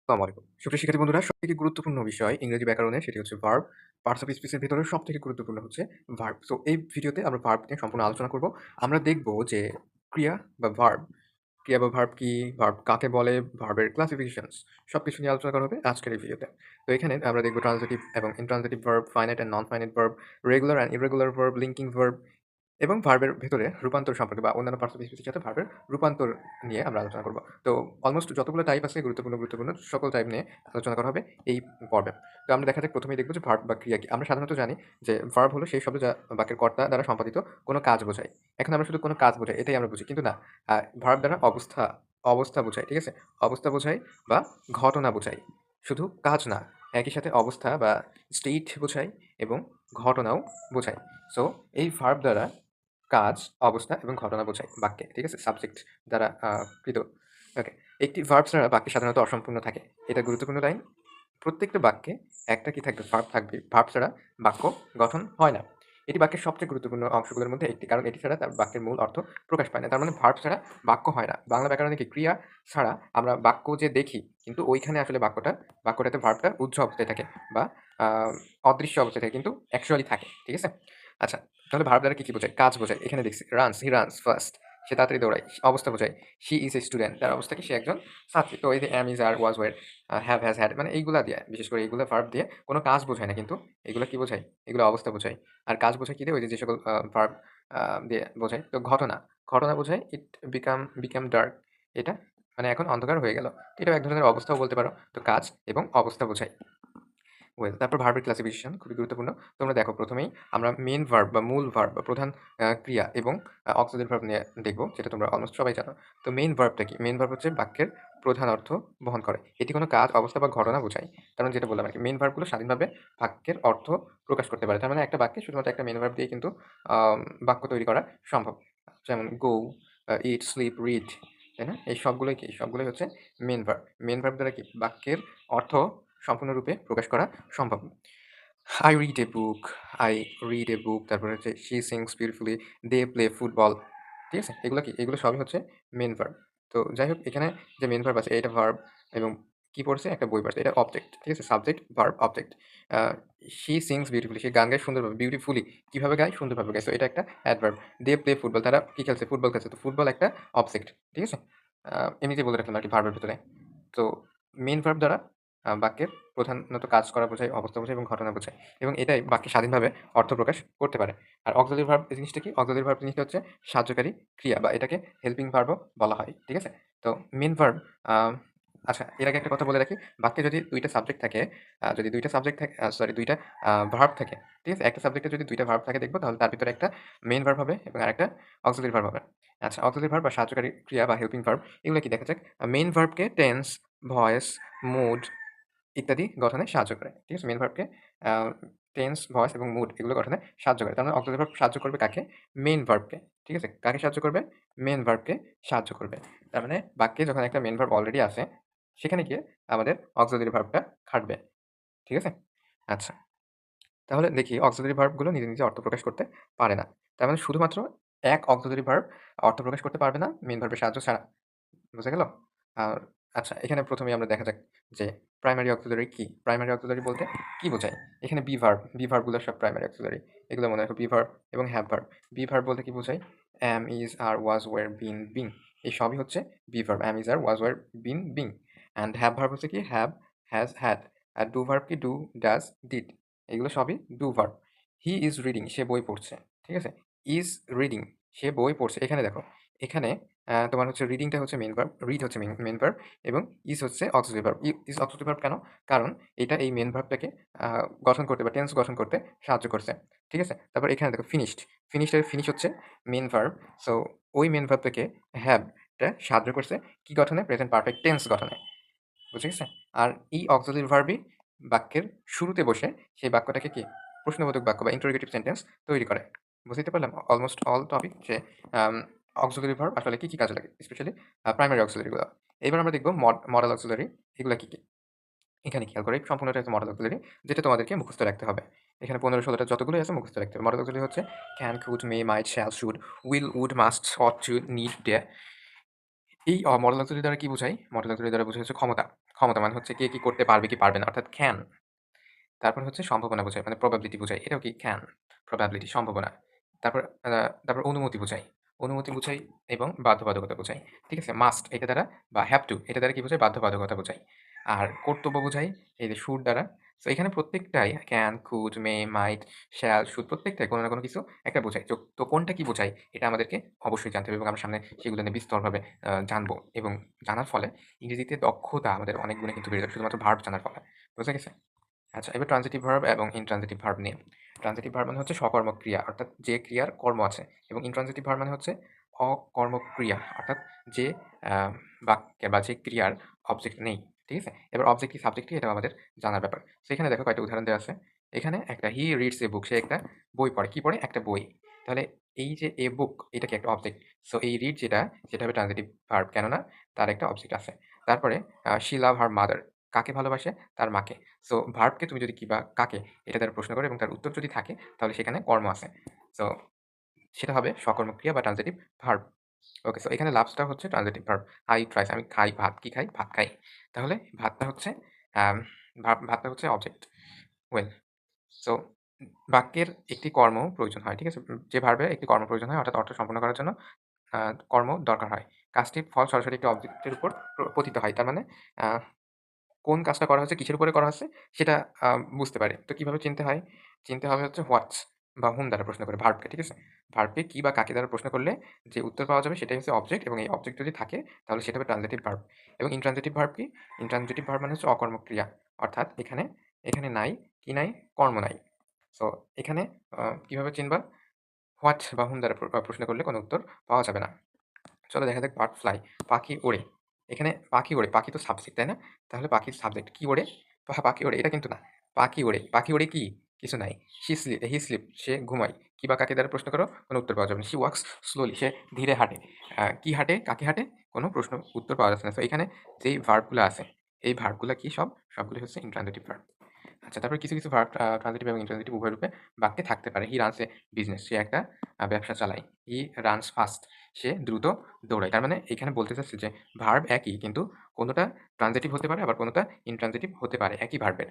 আসসালামু আলাইকুম। সুপ্রিয় শিক্ষার্থী বন্ধুরা, সবথেকে গুরুত্বপূর্ণ বিষয় ইংরেজি ব্যাকরণে সেটি হচ্ছে ভার্ব। পার্টস অফ স্পিচ এর ভেতরে সবথেকে গুরুত্বপূর্ণ হচ্ছে ভার্ব। সো এই ভিডিওতে আমরা ভার্ব নিয়ে সম্পূর্ণ আলোচনা করব। আমরা দেখব যে ক্রিয়া বা ভার্ব, ক্রিয়া বা ভার্ব কি, ভার্ব কাকে বলে, ভার্বের ক্লাসিফিকেশনস সবকিছু নিয়ে আলোচনা করা হবে আজকের এই ভিডিওতে। তো এখানে আমরা দেখব ট্রান্সিটিভ এবং intransitive verb, finite and non finite verb, regular and irregular verb, linking verb এবং ভার্বের ভেতরে রূপান্তর সম্পর্কে বা অন্যান্য পার্টস অফ স্পিচের সাথে ভার্বের রূপান্তর নিয়ে আমরা আলোচনা করব। তো অলমোস্ট যতগুলো টাইপ আছে গুরুত্বপূর্ণ সকল টাইপ নিয়ে আলোচনা করা হবে এই পর্বে। তো আমরা দেখা যাক প্রথমেই দেখব যে ভার্ব বা ক্রিয়া কি। আমরা সাধারণত জানি যে ভার্ব হলো সেই শব্দ যা বাক্যের কর্তা দ্বারা সম্পাদিত কোনো কাজ বোঝায়। এখন আমরা শুধু কোনো কাজ বোঝাই এটাই আমরা বুঝি। কিন্তু না, ভার্ব দ্বারা অবস্থা বোঝায়। ঠিক আছে? অবস্থা বোঝায় বা ঘটনা বোঝায়। শুধু কাজ না, একই সাথে অবস্থা বা স্টেট বোঝায় এবং ঘটনাও বোঝায়। সো এই ভার্ব দ্বারা কাজ, অবস্থা এবং ঘটনা বোঝায় বাক্যে। ঠিক আছে? সাবজেক্ট দ্বারা কৃত। ওকে। একটি ভার্ব ছাড়া বাক্য সাধারণত অসম্পূর্ণ থাকে। এটা গুরুত্বপূর্ণ লাইন। প্রত্যেকটা বাক্যে একটা কি থাকবে? ভার্ব থাকবে। ভার্ব ছাড়া বাক্য গঠন হয় না। এটি বাক্যের সবচেয়ে গুরুত্বপূর্ণ অংশগুলোর মধ্যে একটি। কারণ এটি ছাড়া তার বাক্যের মূল অর্থ প্রকাশ পায় না। তার মানে ভার্ব ছাড়া বাক্য হয় না। বাংলা ব্যাকরণে কি ক্রিয়া ছাড়া আমরা বাক্য যে দেখি, কিন্তু ওইখানে আসলে বাক্যটাতে ভার্বটা উহ্য অবস্থায় থাকে বা আ অদৃশ্য অবস্থায় থাকে কিন্তু অ্যাকচুয়ালি থাকে। ঠিক আছে? আচ্ছা, তাহলে ভার্ব দ্বারা কি বোঝায়? কাজ বোঝায়। এখানে দেখছি রানস, হি রানস ফাস্ট। সে তাড়াতাড়ি দৌড়ায়। অবস্থা বোঝায়। She is a student. তার অবস্থা কি? সে একজন ছাত্রী। তো এই যে am, is, are, was, were, have, has, had মানে এইগুলা দিয়ে, বিশেষ করে এইগুলা ভার্ব দিয়ে কোনো কাজ বোঝায় না কিন্তু এগুলা কি বোঝায়? এগুলো অবস্থা বোঝায়। আর কাজ বোঝায় কি দিয়ে? ওই যে সকল ভার্ব দিয়ে বোঝায়। তো ঘটনা বোঝায় it become dark। এটা মানে এখন অন্ধকার হয়ে গেল। এটাও এক ধরনের অবস্থাও বলতে পারো। তো কাজ এবং অবস্থা বোঝায়। ওয়েল, তারপর ভার্বের ক্লাসিফিকেশন খুবই গুরুত্বপূর্ণ। তোমরা দেখো প্রথমেই আমরা মেইন ভার্ব বা মূল ভার্ব বা প্রধান ক্রিয়া এবং অক্সিলারি ভার্ব নিয়ে দেখব, যেটা তোমরা অলমোস্ট সবাই জানো। তো মেইন ভার্বটা কি? মেইন ভার্ব হচ্ছে বাক্যের প্রধান অর্থ বহন করে। এটি কোনো কাজ, অবস্থা বা ঘটনা বোঝায়। কারণ যেটা বললাম আরকি, মেইন ভার্বগুলো স্বাধীনভাবে বাক্যের অর্থ প্রকাশ করতে পারে। তার মানে একটা বাক্যে শুধুমাত্র একটা মেইন ভার্ব দিয়ে কিন্তু বাক্য তৈরি করা সম্ভব। যেমন গো, ইট, স্লিপ, রিড, তাই না? এই সবগুলোই কি? সবগুলোই হচ্ছে মেইন ভার্ব। মেইন ভার্ব দ্বারা কি বাক্যের অর্থ সম্পূর্ণরূপে প্রকাশ করা সম্ভব। I read a book, I read a book, তারপরে হচ্ছে she sings beautifully, they play football। ঠিক আছে? এগুলো কি? এগুলো সবই হচ্ছে মেইন ভার্ব। তো যাই হোক, এখানে যে মেইন ভার্ব আছে এটা ভার্ব এবং কি পড়ছে? একটা বই পড়ছে। এটা অবজেক্ট। ঠিক আছে? Subject, verb, object. A she sings beautifully, সে গান গায় সুন্দরভাবে। beautifully কিভাবে গায়? সুন্দরভাবে গায়। সো এটা একটা অ্যাডভার্ব। they play football, তারা কি খেলছে? ফুটবল খেলছে। তো ফুটবল একটা অবজেক্ট। ঠিক আছে? এমনিতেই বলে রাখলাম আরকি ভার্বের ভেতরে। তো মেইন ভার্ব দ্বারা বাক্যের প্রধানত কাজ করা বোঝায়, অবস্থা বোঝায় এবং ঘটনা বোঝায় এবং এটাই বাক্যে স্বাধীনভাবে অর্থ প্রকাশ করতে পারে। আর অক্সিলারি ভার্ব জিনিসটা কি? অক্সিলারি ভার্ব জিনিসটা হচ্ছে সাহায্যকারী ক্রিয়া বা এটাকে হেল্পিং ভার্বও বলা হয়। ঠিক আছে? তো মেইন ভার্ব, আ আচ্ছা, এর আগে একটা কথা বলে রাখি। বাক্যে যদি ২ টা সাবজেক্ট থাকে, যদি ২ টা সাবজেক্ট থাকে, সরি ২ টা ভার্ব থাকে। ঠিক আছে? একটা সাবজেক্টে যদি ২ টা ভার্ব থাকে দেখব, তাহলে তার ভিতরে একটা মেইন ভার্ব হবে এবং আরেকটা অক্সিলারি ভার্ব হবে। আচ্ছা, অক্সিলারি ভার্ব বা সাহায্যকারী ক্রিয়া বা হেল্পিং ভার্ব এগুলো কি দেখা যাক। মেইন ভার্বকে টেন্স, ভয়েস, মুড ইত্যাদি গঠনে সাহায্য করে। ঠিক আছে? মেইন ভার্বকে আ টেন্স, ভয়েস এবং মুড এগুলো গঠনে সাহায্য করে। তার মানে অক্সিলারি ভার্ব সাহায্য করবে কাকে? মেইন ভার্বকে। ঠিক আছে? কাকে সাহায্য করবে? মেইন ভার্বকে সাহায্য করবে। তার মানে বাক্যে যখন একটা মেইন ভার্ব অলরেডি আছে, সেখানে গিয়ে আমাদের অক্সিলারি ভার্বটা খাটবে। ঠিক আছে? আচ্ছা। তাহলে দেখি অক্সিলারি ভার্বগুলো নিজে অর্থ প্রকাশ করতে পারে না। তার মানে শুধুমাত্র এক অক্সিলারি ভার্ব অর্থ প্রকাশ করতে পারবে না মেইন ভার্বের সাহায্য ছাড়া। বুঝা গেল? আর আচ্ছা, এখানে প্রথমেই আমরা দেখা যাক যে প্রাইমারি অক্সিলারি কি? প্রাইমারি অক্সিলারি বলতে কি বোঝায়? এখানে বি ভার্বগুলো সব প্রাইমারি অক্সিলারি। এগুলো মনে রাখো, বি ভার্ব এবং হ্যাভ ভার্ব। বি ভার্ব বলতে কি বোঝায়? am, is, are, was, were, been, being। এই সবই হচ্ছে be verb. am, is, are, was, were, been, being। And have verb হচ্ছে কি? have, has, had। আর ডু ভার্ব কি? Do, does, did. এগুলো সবই do verb. He is reading, সে বই পড়ছে। ঠিক আছে? ইজ রিডিং, সে বই পড়ছে। এখানে দেখো, এখানে তোমার হচ্ছে রিডিংটা হচ্ছে মেইন ভার্ব, রিড হচ্ছে মেইন ভার্ব এবং ইজ হচ্ছে auxiliary verb. Is auxiliary verb কেন? কারণ এটা এই মেইন ভার্বটাকে আ গঠন করতে বা টেন্স গঠন করতে সাহায্য করছে। ঠিক আছে? তারপর এখানে দেখো ফিনিশড। ফিনিশড এর ফিনিশ হচ্ছে মেইন ভার্ব। সো ওই মেইন ভার্বটাকে হ্যাভ টা সাহায্য করছে কি গঠনে? প্রেজেন্ট পারফেক্ট টেন্স গঠনে। বুঝে গেছে? আর এই অক্সিলারি ভার্বই বাক্যের শুরুতে বসে সেই বাক্যটাকে কি? প্রশ্নবোধক বাক্য বা ইন্টারোগেটিভ সেন্টেন্স তৈরি করে। বুঝতে পারলাম অলমোস্ট অল টপিক যে আম অক্সিলারি ভার্ব আসলে কি কাজে লাগে? স্পেশালি প্রাইমারি অক্সিলারি গুলা। এবার আমরা দেখব মডেল অক্সিলারি এগুলা কি? এখানে খেয়াল করে সম্পূর্ণটা হচ্ছে মডেল অক্সিলারি, যেটা তোমাদেরকে মুখস্থ রাখতে হবে। এখানে ১৫-১৬ টা যতগুলোই আছে মুখস্থ রাখতে হবে। মডেল অক্সিলারি হচ্ছে can, could, may, might, shall, should, will, would, must, ought to, need, dare. এই মডেল অক্সিলারি দ্বারা কি বোঝায়? মডেল অক্সিলারি দ্বারা বোঝায় হচ্ছে ক্ষমতা। ক্ষমতা মানে হচ্ছে কে কি করতে পারবে কি পারবে না, অর্থাৎ ক্যান। তারপর হচ্ছে সম্ভাবনা বোঝায়, মানে প্রবাবিলিটি বোঝায়। এটাও কি ক্যান, প্রবাবিলিটি, সম্ভাবনা। তারপর তারপর অনুমতি বোঝায়। অনুমতি বোঝায় এবং বাধ্যবাধকতা বোঝায়। ঠিক আছে? মাস্ট এটা দ্বারা বা হ্যাভ টু এটা দ্বারা কি বোঝায়? বাধ্যবাধকতা বোঝায়। আর কর্তব্য বোঝায় এই যে শুড দ্বারা। সো এখানে প্রত্যেকটাই can, could, may, might, shall, should প্রত্যেকটাই কোনো না কোনো কিছু একটা বোঝায়। তো কোনটা কি বোঝায় এটা আমাদেরকে অবশ্যই জানতে হবে এবং আমরা সামনে সেগুলো নিয়ে বিস্তরভাবে জানবো এবং জানার ফলে ইংরেজিতে দক্ষতা আমাদের অনেক গুণে কিন্তু বেড়ে যাবে শুধুমাত্র ভার্ব জানার ফলে। বুঝা গেছে? আচ্ছা, এবার ট্রানজিটিভ ভার্ব এবং ইনট্রানজিটিভ ভার্ব নিয়ে। ট্রানজিটিভ ভার্ব মানে হচ্ছে সকর্মক ক্রিয়া, অর্থাৎ যে ক্রিয়ার কর্ম আছে, এবং ইনট্রানজিটিভ ভার্ব মানে হচ্ছে অকর্মক ক্রিয়া, অর্থাৎ যে বাক্যে বা যে ক্রিয়ার অবজেক্ট নেই। ঠিক আছে? এবার অবজেক্ট কি সাবজেক্ট কি এটাও আমাদের জানার ব্যাপার। সো এখানে দেখো কয়েকটা উদাহরণ দেওয়া আছে। এখানে একটা হি রিডস এ বুক, সে একটা বই পড়ে। কি পড়ে? একটা বই। তাহলে এই যে এ বুক এটা কি একটা অবজেক্ট। সো এই রিড যেটা সেটা হবে ট্রানজিটিভ ভার্ব, কেননা তার একটা অবজেক্ট আছে। তারপরে শি লাভ হার মাদার, কাকে ভালোবাসে? তার মাকে। সো ভার্বকে তুমি যদি কি বা কাকে এটা দ্বারা প্রশ্ন করো এবং তার উত্তর যদি থাকে তাহলে সেখানে কর্ম আছে। সো সেটা হবে সকর্মক ক্রিয়া বা ট্রানজিটিভ ভার্ব। ওকে, সো এখানে লাভসটা হচ্ছে ট্রানজিটিভ ভার্ব। আই ট্রাইস, আমি খাই ভাত। কি খাই? ভাত খাই। তাহলে ভাতটা হচ্ছে আম ভাতটা হচ্ছে অবজেক্ট। ওয়েল, সো বাক্যের একটি কর্ম প্রয়োজন হয়। ঠিক আছে? যে ভার্বের একটি কর্ম প্রয়োজন হয়, অর্থাৎ অর্থ সম্পন্ন করার জন্য আ কর্ম দরকার হয়। কাজটির ফল সরাসরি একটি অবজেক্টের উপর পতিত হয়। তার মানে আ কোন কাজটা করা হচ্ছে, কিসের উপরে করা হচ্ছে সেটা আ বুঝতে পারে। তো কিভাবে চিনতে হয়? চিনতে হবে হচ্ছে হোয়াট বা whom দ্বারা প্রশ্ন করে, ভার্বকে। ঠিক আছে? ভার্বকে কি বা কাকে দ্বারা প্রশ্ন করলে যে উত্তর পাওয়া যাবে সেটাই হচ্ছে অবজেক্ট, এবং এই অবজেক্ট যদি থাকে তাহলে সেটা হবে ট্রানজিটিভ ভার্ব। এবং ইনট্রানজিটিভ ভার্ব কি? ইনট্রানজিটিভ ভার্ব মানে হচ্ছে অকর্মক ক্রিয়া। অর্থাৎ এখানে নাই, কি নাই? কর্ম নাই। সো এখানে কিভাবে চিনবা? হোয়াট বা whom দ্বারা প্রশ্ন করলে কোনো উত্তর পাওয়া যাবে না। চলো দেখা যাক বার্ড ফ্লাই, পাখি ওড়ে। এখানে পাখি ওড়ে, পাখি তো সাবজেক্ট, তাই না? তাহলে পাখির সাবজেক্ট কি ওড়ে? পাখি ওড়ে, এটা কিন্তু না। পাখি ওড়ে, পাখি ওড়ে কি? কিছু নাই। হি স্লিপ, সে ঘুমায়। কি বা কাকে দ্বারা প্রশ্ন করো, কোনো উত্তর পাওয়া যাবে না। শি ওয়াক্স স্লোলি, সে ধীরে হাঁটে। কি হাঁটে? কাকে হাঁটে? কোনো প্রশ্ন উত্তর পাওয়া যাচ্ছে না। তো এখানে যেই ভার্বগুলো আছে, এই ভার্বগুলা কি সব? সবগুলো হচ্ছে ইন্ট্রানজিটিভ ভার্ব। আচ্ছা, তারপরে কিছু ভার্ব ট্রানজিটিভ এবং ইন্ট্রানজিটিভ উভয় রূপে বাক্যে থাকতে পারে। হি রানস এ বিজনেস, সে একটা ব্যবসা চালায়। হি রানস ফাস্ট, সে দ্রুত দৌড়ায়। তার মানে এখানে বলতে চাচ্ছে যে ভার্ব একই, কিন্তু কোনোটা ট্রানজিটিভ হতে পারে আবার কোনোটা ইনট্রানজিটিভ হতে পারে একই ভার্বের।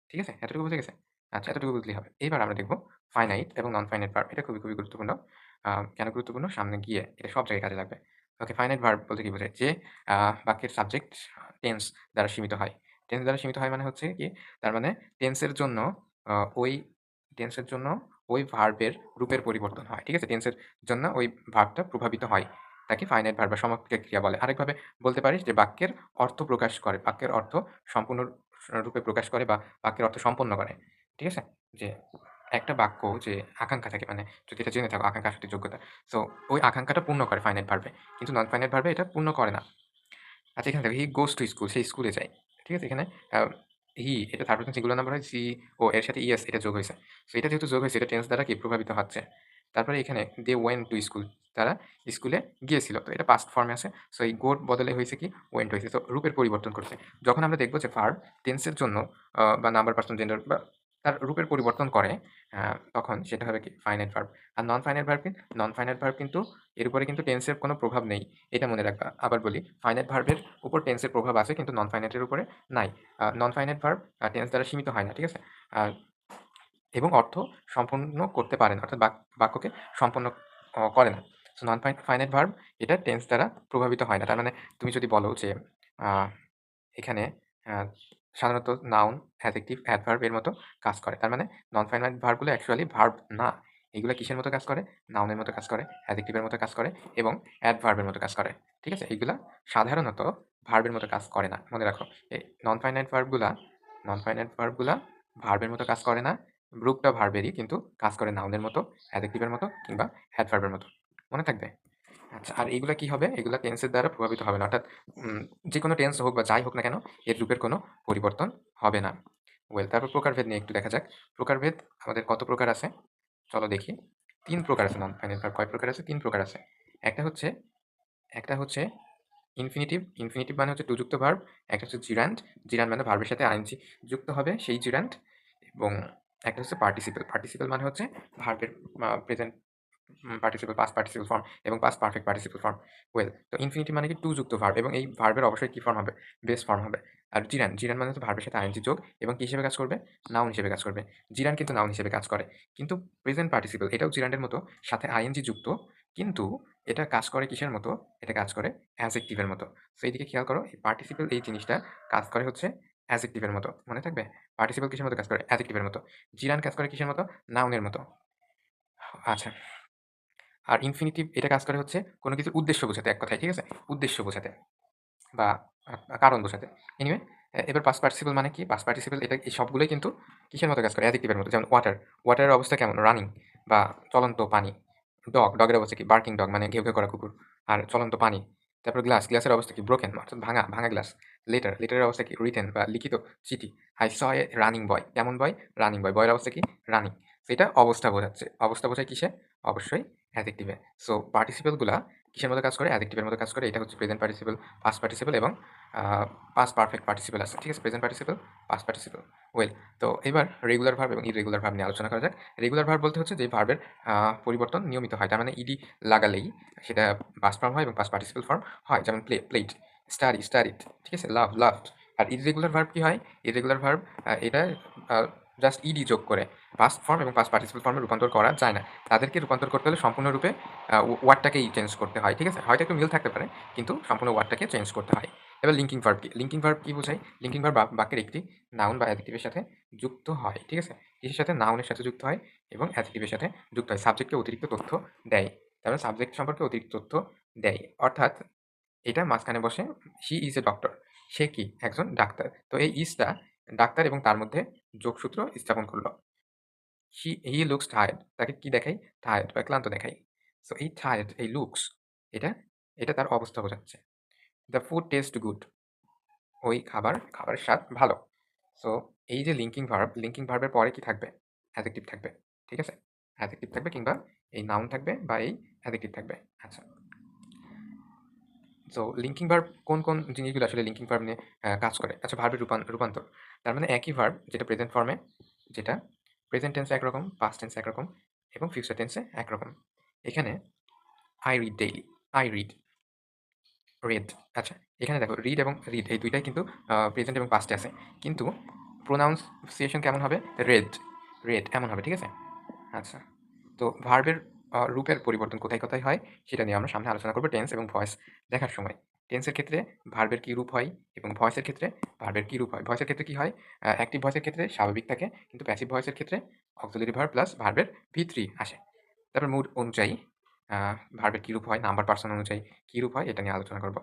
ঠিক আছে? এতটুকু বুঝে গেছে? আচ্ছা, এতটুকু বুঝলেই হবে। এইবার আমরা দেখব ফাইনাইট এবং নন ফাইনাইট ভার্ব। এটা খুবই গুরুত্বপূর্ণ। কেন গুরুত্বপূর্ণ? সামনে গিয়ে এটা সব জায়গায় কাজে লাগবে। ওকে, ফাইনাইট ভার্ব বলতে কি বোঝায়? যে বাক্যের সাবজেক্ট টেন্স দ্বারা সীমিত হয়। টেন্স দ্বারা সীমিত হয় মানে হচ্ছে কি? তার মানে টেন্সের জন্য আ ওই টেন্সের জন্য ওই ভার্বের রূপের পরিবর্তন হয়। ঠিক আছে? টেন্সের জন্য ওই ভার্বটা প্রভাবিত হয়। তাকে ফাইনাইট ভার্ব বা সমাপিকা ক্রিয়া বলে। আরেকভাবে বলতে পারিস যে বাক্যের অর্থ প্রকাশ করে। বাক্যের অর্থ সম্পূর্ণ রূপে প্রকাশ করে বা বাক্যের অর্থ সম্পন্ন করে। ঠিক আছে? যে একটা বাক্য যে আকাঙ্ক্ষা থাকে, মানে যদি এটা জেনে থাকো আকাঙ্ক্ষা আসলে যোগ্যতা। সো ওই আকাঙ্ক্ষাটা পূর্ণ করে ফাইনাইট ভার্বে। কিন্তু নন ফাইনাইট ভার্বে এটা পূর্ণ করে না। আচ্ছা, এখানে দেখো হি গোস টু স্কুল, সে স্কুলে যায়। ঠিক আছে? এখানে আ হি এটা থার্ড পারসন সিঙ্গুলার নাম্বার হয়, এর সাথে ইএস এটা যোগ হইছে। সো এটা যেহেতু যোগ হইছে এটা টেন্স দ্বারা কি প্রভাবিত হচ্ছে। তারপরে এখানে দে ওয়েন্ট টু স্কুল, তারা স্কুলে গিয়েছিল। তো এটা পাস্ট ফর্মে আছে। সো এই গোর বদলে হইছে কি? ওয়েন্ট হইছে। তো রূপের পরিবর্তন করছে। যখন আমরা দেখব যে ভার্ব টেন্সের জন্য বা নাম্বার, পারসন, জেন্ডার বা তার রূপের পরিবর্তন করে, তখন সেটা হবে কি? Finite verb. আর নন ফাইনাইট ভার্ব কি? নন ফাইনাইট ভার্ব কিন্তু এর উপরে কিন্তু টেন্সের কোনো প্রভাব নেই। এটা মনে রাখবা। আবার বলি, ফাইনাইট ভার্বের উপর টেন্সের প্রভাব আছে কিন্তু নন ফাইনাইটের উপরে নাই। নন ফাইনাইট ভার্ব টেন্স দ্বারা সীমিত হয় না। ঠিক আছে? আর এবং অর্থ সম্পন্ন করতে পারে না। অর্থাৎ বাক্যকে সম্পন্ন করে না। সো নন ফাইনাইট ভার্ব এটা টেন্স দ্বারা প্রভাবিত হয় না। তার মানে তুমি যদি বলো যে আ এখানে আ সাধারণত নাউন, অ্যাডজেক্টিভ, অ্যাডভার্ব এর মতো কাজ করে। তার মানে নন ফাইনাইট ভার্বগুলো অ্যাকচুয়ালি ভার্ব না। এগুলা কিসের মতো কাজ করে? নাউনের মতো কাজ করে, অ্যাডজেক্টিভের মতো কাজ করে এবং অ্যাডভার্বের মতো কাজ করে। ঠিক আছে? এগুলা সাধারণত ভার্বের মতো কাজ করে না। মনে রাখো। এই নন ফাইনাইট ভার্বগুলা নন ফাইনাইট ভার্বগুলা ভার্বের মতো কাজ করে না। রূপটা ভার্বেরই কিন্তু কাজ করে নাউনের মতো, অ্যাডজেক্টিভের মতো কিংবা অ্যাডভার্বের মতো। মনে থাকবে? আচ্ছা, আর এগুলা কি হবে? এগুলা টেন্সের দ্বারা প্রভাবিত হবে না। অর্থাৎ যেকোনো টেন্স হোক বা যাই হোক না কেন, এর রূপের কোনো পরিবর্তন হবে না। ওয়েল, তারপর প্রকারভেদ নিয়ে একটু দেখা যাক। প্রকারভেদ আমাদের কত প্রকার আছে? চলো দেখি। ৩ প্রকার আছে নন ফাইনাইট ভার্ব। কয় প্রকার আছে? ৩ প্রকার আছে। একটা হচ্ছে একটা হচ্ছে ইনফিনিটিভ। ইনফিনিটিভ মানে হচ্ছে টু যুক্ত ভার্ব। একটা হচ্ছে জিরান্ড। জিরান্ড মানে ভার্বের সাথে আইএনজি যুক্ত হবে সেই জিরান্ড। এবং একটা হচ্ছে পার্টিসিপেল। পার্টিসিপেল মানে হচ্ছে ভার্বের present participle, past participle form এবং past perfect participle form. Well, তো ইনফিনিটিভ মানে কি? টু যুক্ত ভার্ব এবং এই ভার্বের অবশ্যই কি ফর্ম হবে? বেস ফর্ম হবে। আর জিরান মানে হচ্ছে ভার্বের সাথে আইএনজি যোগ এবং কি হিসেবে কাজ করবে? নাউন হিসেবে কাজ করবে। জিরান কিন্তু নাউন হিসেবে কাজ করে। কিন্তু প্রেজেন্ট পার্টিসিপল এটাও জিরানের মতো সাথে আইএনজি যুক্ত। কিন্তু এটা কাজ করে কিসের মতো? এটা কাজ করে অ্যাডজেক্টিভের মতো। সো এইদিকে খেয়াল করো, এই পার্টিসিপল এই জিনিসটা কাজ করে হচ্ছে অ্যাডজেক্টিভের মতো। মনে থাকবে? পার্টিসিপল কিসের মতো কাজ করে? অ্যাডজেক্টিভের মতো। জিরান কাজ করে কিসের মতো? নাউনের মতো। আচ্ছা। আর ইনফিনিটিভ এটা কাজ করে হচ্ছে কোনো কিছুর উদ্দেশ্য বোঝাতে, এক কথায়, ঠিক আছে? উদ্দেশ্য বোঝাতে বা কারণ বোঝাতে। এনিওয়ে, এবার পাস্ট পার্টিসিপল মানে কি? পাস্ট পার্টিসিপল এটা এই সবগুলোই কিন্তু কিসের মতো কাজ করে? অ্যাডজেক্টিভের মতো। যেমন ওয়াটার, ওয়াটারের অবস্থা কেমন? রানিং বা চলন্ত পানি। ডগের অবস্থা কি? বার্কিং ডগ মানে ঘেউ ঘেউ করা কুকুর। আর চলন্ত পানি। তারপর গ্লাসের অবস্থা কি? ব্রোকেন অর্থাৎ ভাঙা গ্লাস। লেটারের অবস্থা কি? রিটেন বা লিখিত চিঠি। আই স এ রানিং বয়। কেমন বয়? রানিং বয়। বয়ের অবস্থা কি? রানিং। সেটা অবস্থা বোঝাচ্ছে। অবস্থা বোঝায় কিসে? অবশ্যই অ্যাডজেক্টিভে। সো পার্টিসিপলগুলা কিসের মতো কাজ করে? অ্যাডজেক্টিভের মতো কাজ করে। এটা হচ্ছে প্রেজেন্ট পার্টিসিপল, পাস্ট পার্টিসিপল এবং পাস্ট পারফেক্ট পার্টিসিপল আছে। ঠিক আছে? Present participle, past participle. Well, তো এবার রেগুলার ভার্ব এবং ইররেগুলার ভার্ব নিয়ে আলোচনা করা যাক। রেগুলার ভার্ব বলতে হচ্ছে যে ভার্বের পরিবর্তন নিয়মিত হয়। তার মানে ইডি লাগালেই সেটা পাস্ট ফর্ম হয় এবং পাস্ট পার্টিসিপল ফর্ম হয়। যেমন প্লেড, স্টাডিড, ঠিক আছে? লাভড। আর ইররেগুলার ভার্ব কি হয়? ইররেগুলার ভার্ব এটা জাস্ট ইডি যোগ করে পাস্ট ফর্ম এবং পাস্ট পার্টিসিপল ফর্মে রূপান্তর করা যায় না। তাদেরকে রূপান্তর করতে হলে সম্পূর্ণরূপে ওয়ার্ডটাকেই চেঞ্জ করতে হয়। ঠিক আছে? হয়তো একটু মিল থাকতে পারে, কিন্তু সম্পূর্ণ ওয়ার্ডটাকে চেঞ্জ করতে হয়। এবার লিঙ্কিং ভার্ব কি? লিঙ্কিং ভার্ব কি বোঝায়? লিঙ্কিং ভার্ব বাক্যের একটি নাউন বা অ্যাডজেক্টিভের সাথে যুক্ত হয়। ঠিক আছে? কিসের সাথে? নাউনের সাথে যুক্ত হয় এবং অ্যাডজেক্টিভের সাথে যুক্ত হয়। সাবজেক্টকে অতিরিক্ত তথ্য দেয়। তার মানে সাবজেক্ট সম্পর্কে অতিরিক্ত তথ্য দেয়। অর্থাৎ এটা মাঝখানে বসে, শি ইজ এ ডক্টর। সে কি? একজন ডাক্তার। তো এই ইজটা ডাক্তার এবং তার মধ্যে যোগসূত্র স্থাপন করল। He looks tired. তাকে কি দেখাই? টায়ার্ড বা ক্লান্ত দেখাই। সো এই টায়ার্ড, এই লুকস, এটা এটা তার অবস্থা বোঝাচ্ছে। The food taste good. ওই খাবারের স্বাদ ভালো। সো এই যে লিঙ্কিং ভার্বের পরে কি থাকবে? অ্যাডজেক্টিভ থাকবে। ঠিক আছে? অ্যাডজেক্টিভ থাকবে কিংবা এই নাউন থাকবে বা এই অ্যাডজেক্টিভ থাকবে। আচ্ছা। সো লিঙ্কিং ভার্ব কোন জিনিসগুলো আসলে লিঙ্কিং ভার্ব নিয়ে কাজ করে? আচ্ছা, ভার্বের রূপান্তর। তার মানে একই ভার্ব যেটা প্রেজেন্ট ফর্মে, যেটা প্রেজেন্ট টেন্সে একরকম, পাস্ট টেন্সে একরকম এবং ফিউচার টেন্সে একরকম। এখানে I read daily, I red. আচ্ছা, এখানে দেখো রিড এবং রিড এই ২ টাই কিন্তু প্রেজেন্ট এবং পাস্টে আছে। কিন্তু প্রোনাউন্সিয়েশন কেমন হবে? রেড এমন হবে, ঠিক আছে? আচ্ছা। তো ভার্বের রূপের পরিবর্তন কোথায় হয় সেটা নিয়ে আমরা সামনে আলোচনা করব টেন্স এবং ভয়েস দেখার সময়। টেন্সের ক্ষেত্রে ভার্বের কি রূপ হয় এবং ভয়েসের ক্ষেত্রে ভার্বের কি রূপ হয়? ভয়েসের ক্ষেত্রে কি হয়? অ্যাক্টিভ ভয়েসের ক্ষেত্রে স্বাভাবিক থাকে, কিন্তু প্যাসিভ ভয়েসের ক্ষেত্রে অক্সিলারি ভার্ব প্লাস ভার্বের V3 আসে। তারপর মুড অনুযায়ী ভার্বের কি রূপ হয়, নাম্বার পারসন অনুযায়ী কি রূপ হয় এটা নিয়ে আলোচনা করব।